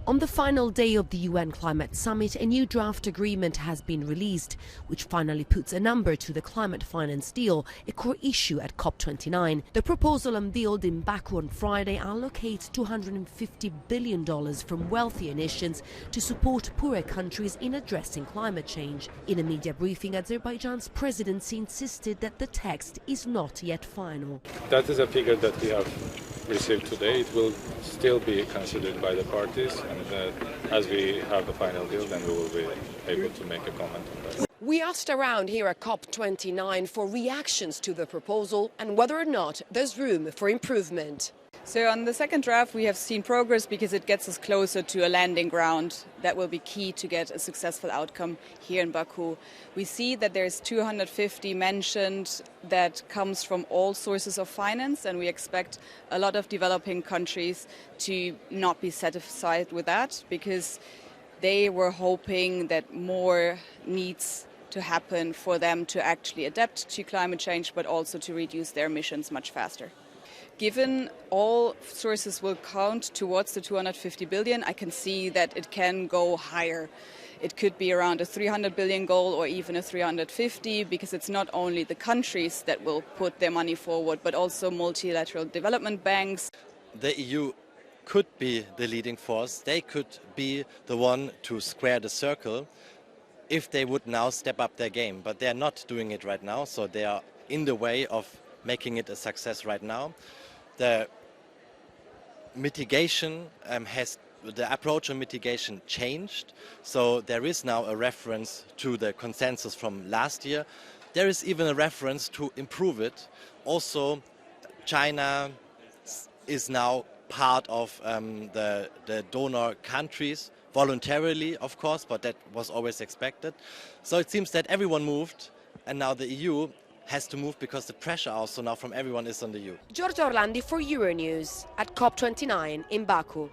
On the final day of the UN Climate Summit, a new draft agreement has been released, which finally puts a number to the climate finance deal, a core issue at COP29. The proposal unveiled in Baku on Friday allocates $250 billion from wealthier nations to support poorer countries in addressing climate change. In a media briefing, Azerbaijan's presidency insisted that the text is not yet final. That is a figure that we have received today. It will still be considered by the parties, and as we have the final deal, then we will be able to make a comment on that. We asked around here at COP29 for reactions to the proposal and whether or not there's room for improvement. So on the second draft, we have seen progress because it gets us closer to a landing ground that will be key to get a successful outcome here in Baku. We see that there's 250 mentioned that comes from all sources of finance, and we expect a lot of developing countries to not be satisfied with that because they were hoping that more needs to happen for them to actually adapt to climate change, but also to reduce their emissions much faster. Given all sources will count towards the 250 billion, I can see that it can go higher. It could be around a 300 billion goal or even a 350, because it's not only the countries that will put their money forward, but also multilateral development banks. The EU could be the leading force. They could be the one to square the circle if they would now step up their game. But they're not doing it right now, so they are in the way of making it a success right now. The mitigation the approach on mitigation changed, so there is now a reference to the consensus from last year. There is even a reference to improve it. Also, China is now part of the donor countries, voluntarily, of course, but that was always expected. So it seems that everyone moved, and now the EU has to move because the pressure also now from everyone is on the EU. Giorgio Orlandi for Euronews at COP29 in Baku.